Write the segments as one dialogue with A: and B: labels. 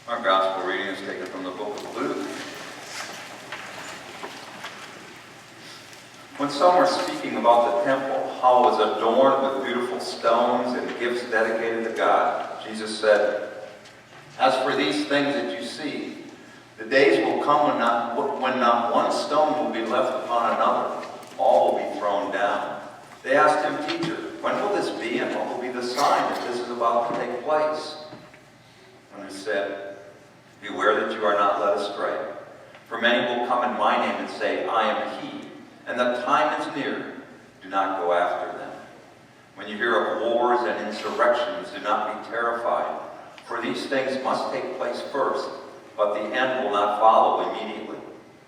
A: Our gospel reading is taken from the book of Luke. When some were speaking about the temple, how it was adorned with beautiful stones and gifts dedicated to God, Jesus said, "As for these things that you see, the days will come when not one stone will be left upon another. All will be thrown down." They asked him, "Teacher, when will this be, and what will be the sign that this is about to take place?" And he said, "Beware that you are not led astray. For many will come in my name and say, 'I am he,' and the time is near. Do not go after them. When you hear of wars and insurrections, do not be terrified. For these things must take place first, but the end will not follow immediately."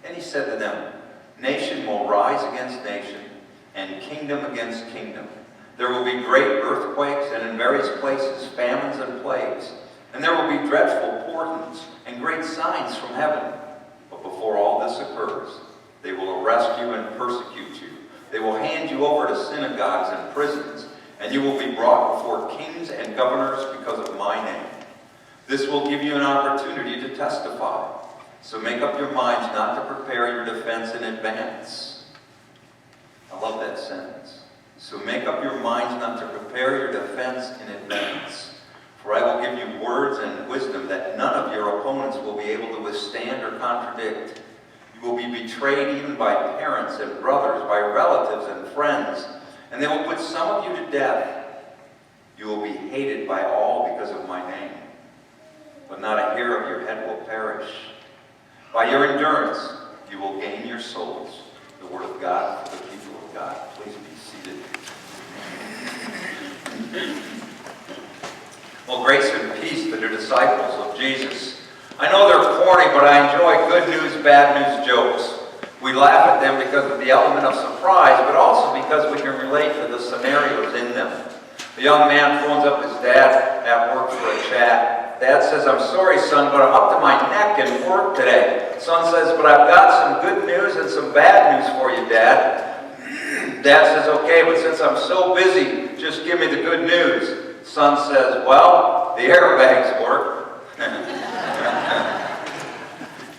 A: And he said to them, "Nation will rise against nation, and kingdom against kingdom. There will be great earthquakes, and in various places famines and plagues. And there will be dreadful portents and great signs from heaven. But before all this occurs, they will arrest you and persecute you. They will hand you over to synagogues and prisons, and you will be brought before kings and governors because of my name. This will give you an opportunity to testify. So make up your minds not to prepare your defense in advance." I love that sentence. So make up your minds not to prepare your defense in advance. For I will give you words and wisdom that none of your opponents will be able to withstand or contradict. You will be betrayed even by parents and brothers, by relatives and friends, and they will put some of you to death. You will be hated by all because of my name, but not a hair of your head will perish. By your endurance, you will gain your souls. The word of God for the people of God. Please be seated. Well, grace and peace to the disciples of Jesus. I know they're corny, but I enjoy good news, bad news jokes. We laugh at them because of the element of surprise, but also because we can relate to the scenarios in them. The young man phones up his dad at work for a chat. Dad says, "I'm sorry, son, but I'm up to my neck in work today." Son says, "But I've got some good news and some bad news for you, Dad." Dad says, "Okay, but since I'm so busy, just give me the good news." Son says, "Well, the airbags work."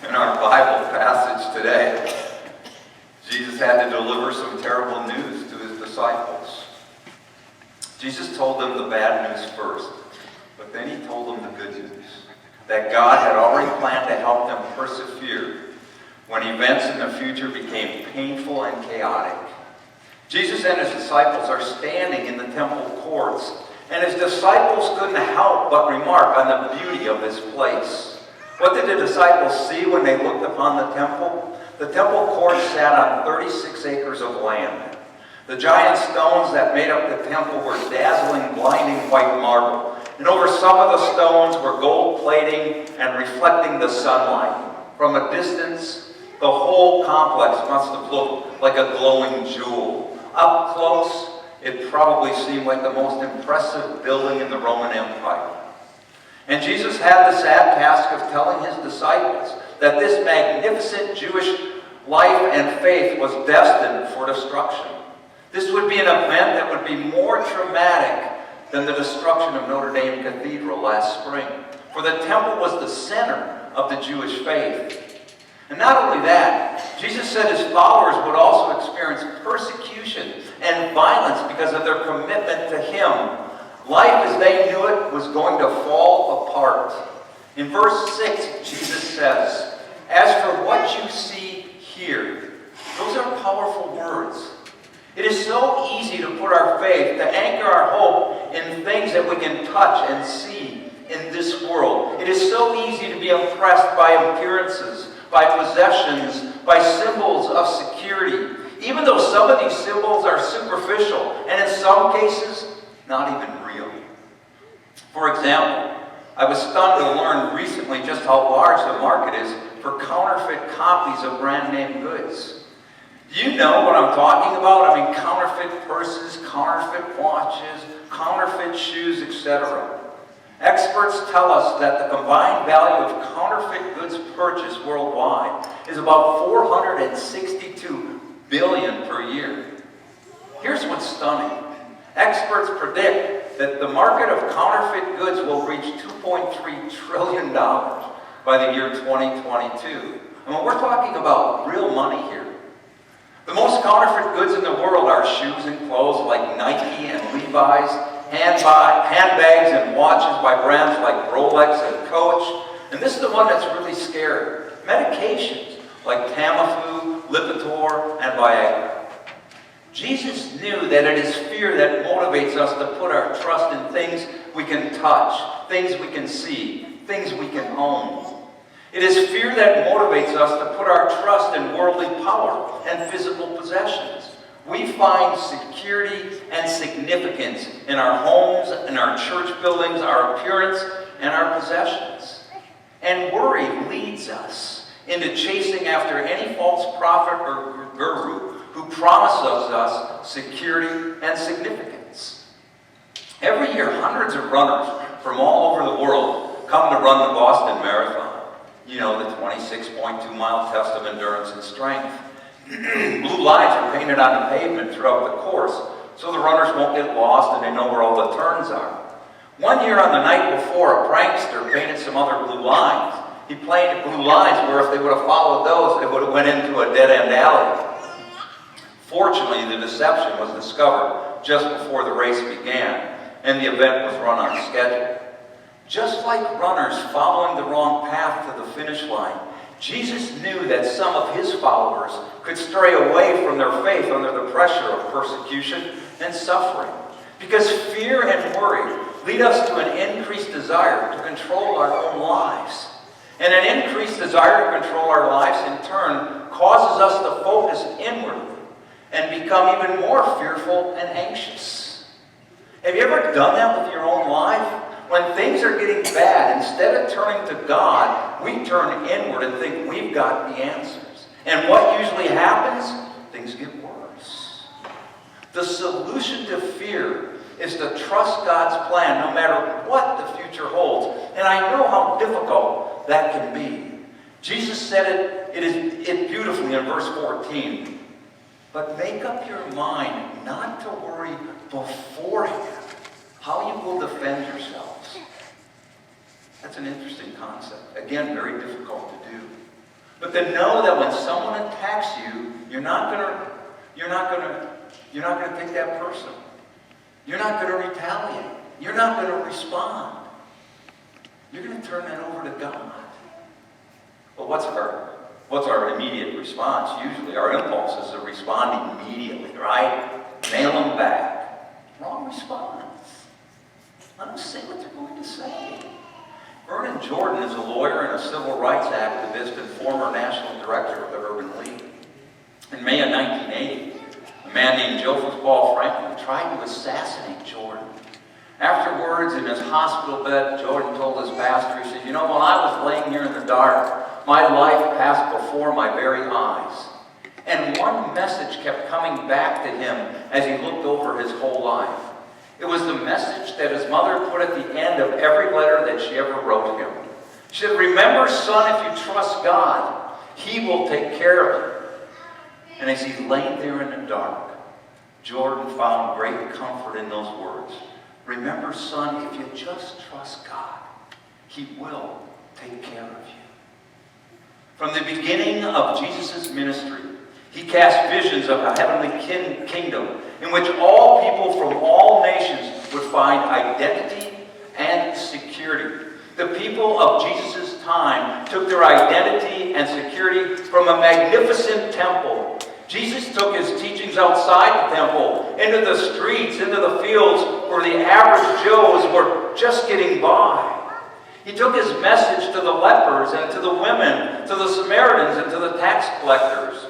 A: In our Bible passage today, Jesus had to deliver some terrible news to his disciples. Jesus told them the bad news first, but then he told them the good news, that God had already planned to help them persevere when events in the future became painful and chaotic. Jesus and his disciples are standing in the temple courts, and his disciples couldn't help but remark on the beauty of this place. What did the disciples see when they looked upon the temple? The temple courts sat on 36 acres of land. The giant stones that made up the temple were dazzling, blinding white marble. And over some of the stones were gold plating and reflecting the sunlight. From a distance, the whole complex must have looked like a glowing jewel. Up close, it probably seemed like the most impressive building in the Roman Empire. And Jesus had the sad task of telling his disciples that this magnificent Jewish life and faith was destined for destruction. This would be an event that would be more traumatic than the destruction of Notre Dame Cathedral last spring. For the temple was the center of the Jewish faith. And not only that, Jesus said his followers would also experience persecution and violence because of their commitment to him. Life as they knew it was going to fall apart. In verse 6, Jesus says, "As for what you see here," those are powerful words. It is so easy to put our faith, to anchor our hope in things that we can touch and see in this world. It is so easy to be impressed by appearances, by possessions, by symbols of security, even though some of these symbols are superficial and in some cases not even real. For example, I was stunned to learn recently just how large the market is for counterfeit copies of brand name goods. Do you know what I'm talking about? I mean, counterfeit purses, counterfeit watches, counterfeit shoes, etc. Experts tell us that the combined value of counterfeit goods purchased worldwide is about $462 billion per year. Here's what's stunning. Experts predict that the market of counterfeit goods will reach $2.3 trillion by the year 2022. I mean, we're talking about real money here. The most counterfeit goods in the world are shoes and clothes like Nike and Levi's, handbags and watches by brands like Rolex and Coach. And this is the one that's really scary. Medications like Tamiflu, Lipitor, and Viagra. Jesus knew that it is fear that motivates us to put our trust in things we can touch, things we can see, things we can own. It is fear that motivates us to put our trust in worldly power and physical possessions. We find security and significance in our homes, in our church buildings, our appearance, and our possessions. And worry leads us into chasing after any false prophet or guru who promises us security and significance. Every year, hundreds of runners from all over the world come to run the Boston Marathon. You know, the 26.2-mile test of endurance and strength. Blue lines are painted on the pavement throughout the course, so the runners won't get lost and they know where all the turns are. One year on the night before, a prankster painted some other blue lines. He painted blue lines where if they would have followed those, they would have went into a dead-end alley. Fortunately, the deception was discovered just before the race began, and the event was run on schedule. Just like runners following the wrong path to the finish line, Jesus knew that some of his followers could stray away from their faith under the pressure of persecution and suffering. Because fear and worry lead us to an increased desire to control our own lives. And an increased desire to control our lives, in turn, causes us to focus inwardly and become even more fearful and anxious. Have you ever done that with your own life? When things are getting bad, instead of turning to God, we turn inward and think we've got the answers. And what usually happens? Things get worse. The solution to fear is to trust God's plan no matter what the future holds. And I know how difficult that can be. Jesus said it beautifully in verse 14. But make up your mind not to worry beforehand how you will defend yourselves. That's an interesting concept. Again, very difficult to do. But to know that when someone attacks you, you're not gonna take that personal. You're not gonna retaliate. You're not gonna respond. You're gonna turn that over to God. But what's our immediate response? Usually our impulse is to respond immediately, right? Nail them back. Wrong response. Let them say what they're going to say. Vernon Jordan is a lawyer and a civil rights activist and former national director of the Urban League. In May of 1980, a man named Joseph Paul Franklin tried to assassinate Jordan. Afterwards, in his hospital bed, Jordan told his pastor, he said, "You know, while I was laying here in the dark, my life passed before my very eyes. And one message kept coming back to him as he looked over his whole life. It was the message that his mother put at the end of every letter that she ever wrote him. She said, 'Remember, son, if you trust God, he will take care of you.' And as he lay there in the dark, Jordan found great comfort in those words. Remember, son, if you just trust God, he will take care of you." From the beginning of Jesus' ministry, he cast visions of a heavenly kingdom in which all people from all nations would find identity and security. The people of Jesus' time took their identity and security from a magnificent temple. Jesus took his teachings outside the temple, into the streets, into the fields where the average Joes were just getting by. He took his message to the lepers and to the women, to the Samaritans and to the tax collectors.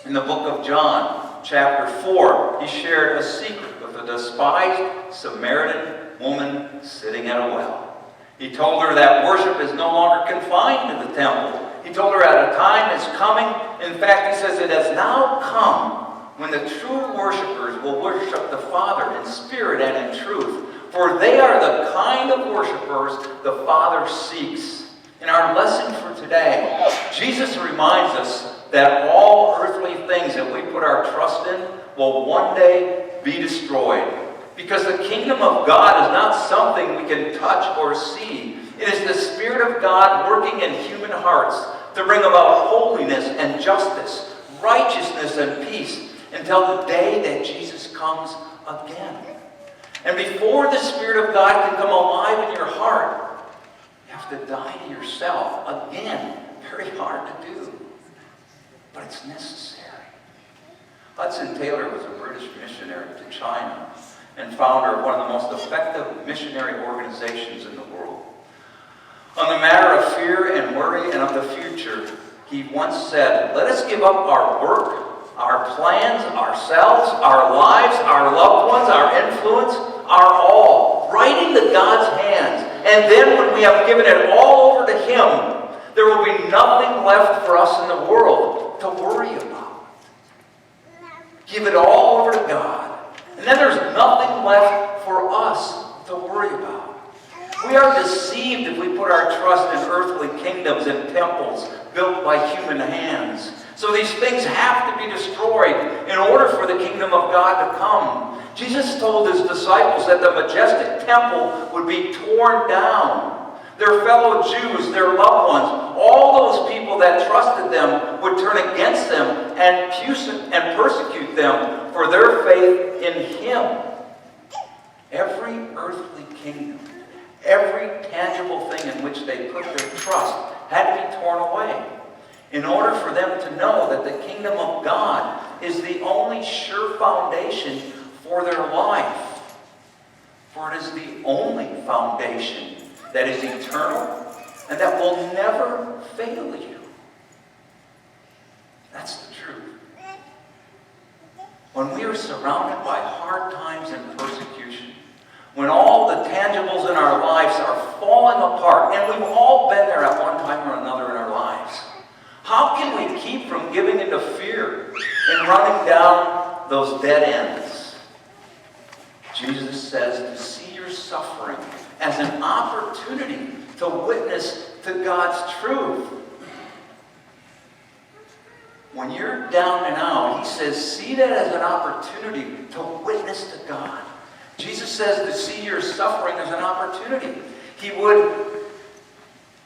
A: In the book of John, chapter 4, he shared a secret with a despised Samaritan woman sitting at a well. He told her that worship is no longer confined to the temple. He told her that a time is coming. In fact, he says it has now come when the true worshipers will worship the Father in spirit and in truth. For they are the kind of worshipers the Father seeks. In our lesson for today, Jesus reminds us that all earthly things that we put our trust in will one day be destroyed. because the kingdom of God is not something we can touch or see. It is the Spirit of God working in human hearts to bring about holiness and justice, righteousness and peace until the day that Jesus comes again. And before the Spirit of God can come alive in your heart, you have to die to yourself. Again, very hard to do, but it's necessary. Hudson Taylor was a British missionary to China and founder of one of the most effective missionary organizations in the world. On the matter of fear and worry and of the future, he once said, "Let us give up our work, our plans, ourselves, our lives, our loved ones, our influence, our all, right into God's hands. And then when we have given it all over to Him, there will be nothing left for us in the world to worry about." Give it all over to God. And then there's nothing left for us to worry about. We are deceived if we put our trust in earthly kingdoms and temples built by human hands. So these things have to be destroyed in order for the kingdom of God to come. Jesus told His disciples that the majestic temple would be torn down. Their fellow Jews, their loved ones, all those people that trusted them would turn against them and persecute them for their faith in Him. Every earthly kingdom, every tangible thing in which they put their trust had to be torn away in order for them to know that the kingdom of God is the only sure foundation for their life. For it is the only foundation that is eternal and that will never fail you. That's the truth. When we are surrounded by hard times and persecution, when all the tangibles in our lives are falling apart, and we've all been there at one time or another in our lives, how can we keep from giving into fear and running down those dead ends? Jesus says to see your suffering as an opportunity to witness to God's truth. When you're down and out, He says, see that as an opportunity to witness to God. Jesus says to see your suffering as an opportunity.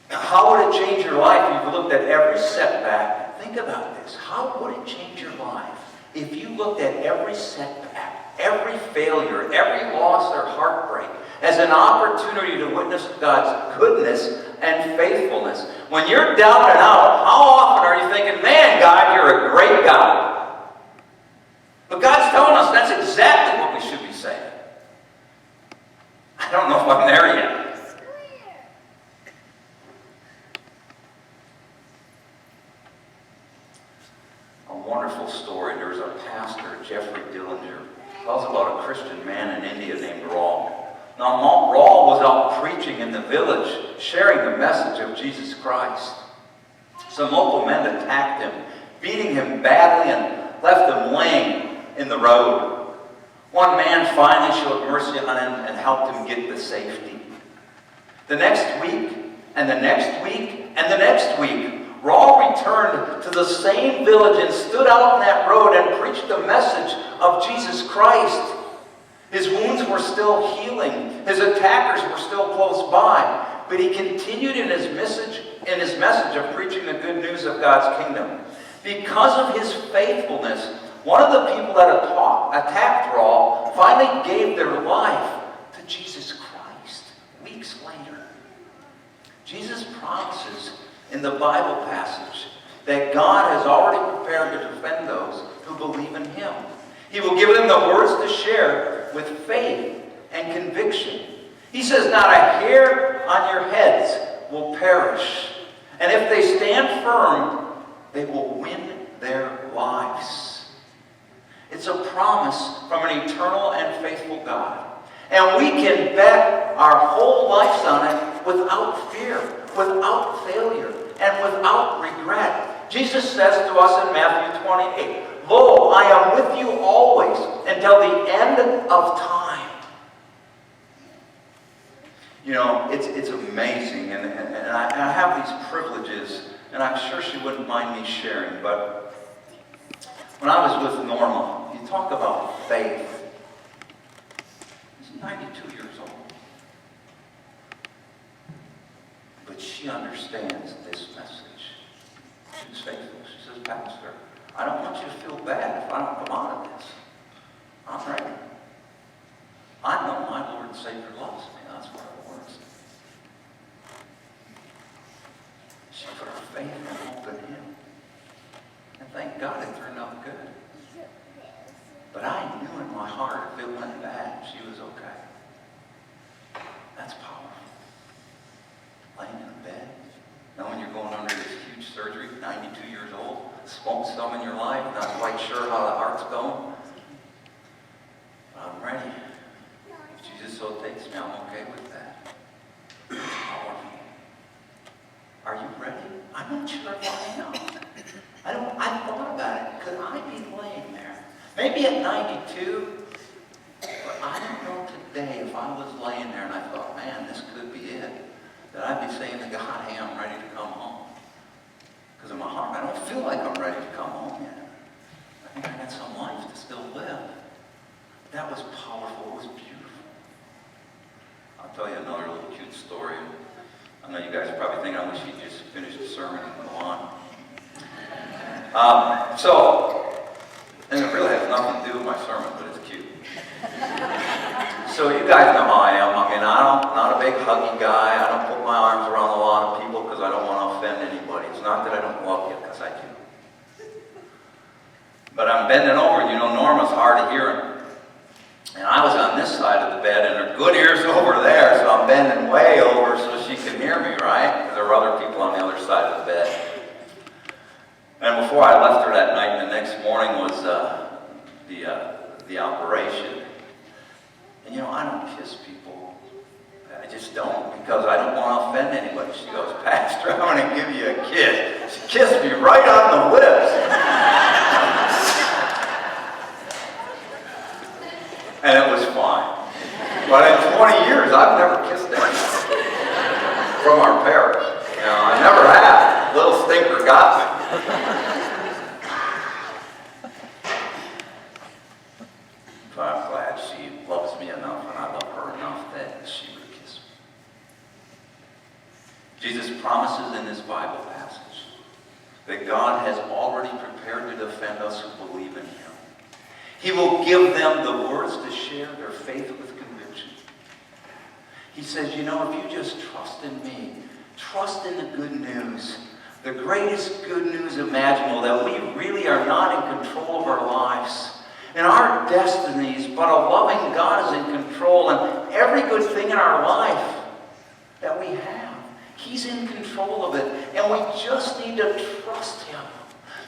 A: How would it change your life if you looked at every setback? Think about this. How would it change your life if you looked at every setback, every failure, every loss or heartbreak as an opportunity to witness God's goodness and faithfulness? When you're down and out, how often are you thinking, man, God, you're a great God? But God's telling us that's exactly what we should be saying. I don't know if I'm there yet. A wonderful story. There's a pastor, Jeffrey Dillinger, tells about a Christian man in India named Raul. Now, Raul was out preaching in the village, sharing the message of Jesus Christ. Some local men attacked him, beating him badly and left him laying in the road. One man finally showed mercy on him and helped him get to safety. The next week, and the next week, and the next week, Raul returned to the same village and stood out on that road and preached the message of Jesus Christ. His wounds were still healing. His attackers were still close by. But he continued in his message of preaching the good news of God's kingdom. Because of his faithfulness, one of the people that attacked Raul finally gave their life to Jesus Christ weeks later. Jesus promises in the Bible passage that God has already prepared to defend those who believe in Him. He will give them the words to share with faith and conviction. He says, not a hair on your heads will perish. And if they stand firm, they will win their lives. It's a promise from an eternal and faithful God. And we can bet our whole lives on it without fear, without failure, and without regret. Jesus says to us in Matthew 28, lo, I am with you always until the end of time. You know, it's amazing, and I have these privileges, and I'm sure she wouldn't mind me sharing, but when I was with Norma, you talk about faith. She's 92 years old. But she understands this message. She's faithful. She says, Pastor, I don't want you to feel bad if I don't come out of this. I'm ready. I know my Lord and Savior loves me. That's what it works. She put her faith and hope in Him. And thank God it turned out good. But I knew in my heart if it went bad, she was okay. That's powerful. Laying in bed, knowing you're going under this huge surgery, 92 years old, smoked some in your life, not quite sure how the heart's going. But I'm ready. If Jesus so takes me, I'm okay with that. It's powerful. Are you ready? I'm not sure if I am. I thought about it. Could I be laying there? Maybe at 92, but I don't know today if I was laying there and I thought, man, this could be it. That I'd be saying to God, hey, I'm ready to come home. Because in my heart, I don't feel like I'm ready to come home yet. I think I got some life to still live. That was powerful. It was beautiful. I'll tell you another little cute story. I know you guys are probably thinking, I wish you'd just finish the sermon and go on. And it really has nothing to do with my sermon, but it's cute. So you guys know how I am. I mean, I'm not a big huggy guy. I don't put my arms around a lot of people because I don't want to offend anybody. It's not that I don't love you, because I do. But I'm bending over, and Norma's hard of hearing. And I was on this side of the bed, and her good ear's over there, so I'm bending way over so she can hear me, right? Because there were other people on the other side of the bed. And before I left her that night, the next morning was the operation. And I don't kiss people. I just don't, because I don't want to offend anybody. She goes, Pastor, I'm going to give you a kiss. She kissed me right on the lips. And it was fine. But in 20 years, I've never kissed anyone from our parish. I never have. Little stinker got me. But I'm glad she loves me enough and I love her enough that she would kiss me. Jesus promises in this Bible passage that God has already prepared to defend us who believe in Him. He will give them the words to share their faith with conviction. He says, if you just trust in me, trust in the good news, the greatest good news imaginable, that we really are not in control of our lives and our destinies, but a loving God is in control, and every good thing in our life that we have, He's in control of it, and we just need to trust Him.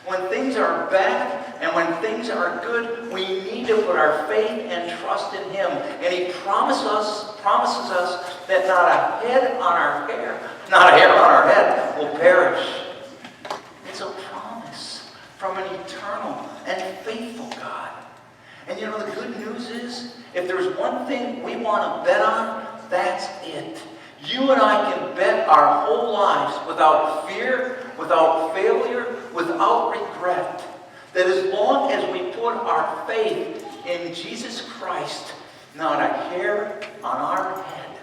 A: When things are bad and when things are good, we need to put our faith and trust in Him. And He promises us that not a hair on our head will perish. It's a promise from an eternal and faithful God. And the good news is, if there's one thing we want to bet on, that's it. You and I can bet our whole lives without fear, without failure, without regret, that as long as we put our faith in Jesus Christ, not a hair on our head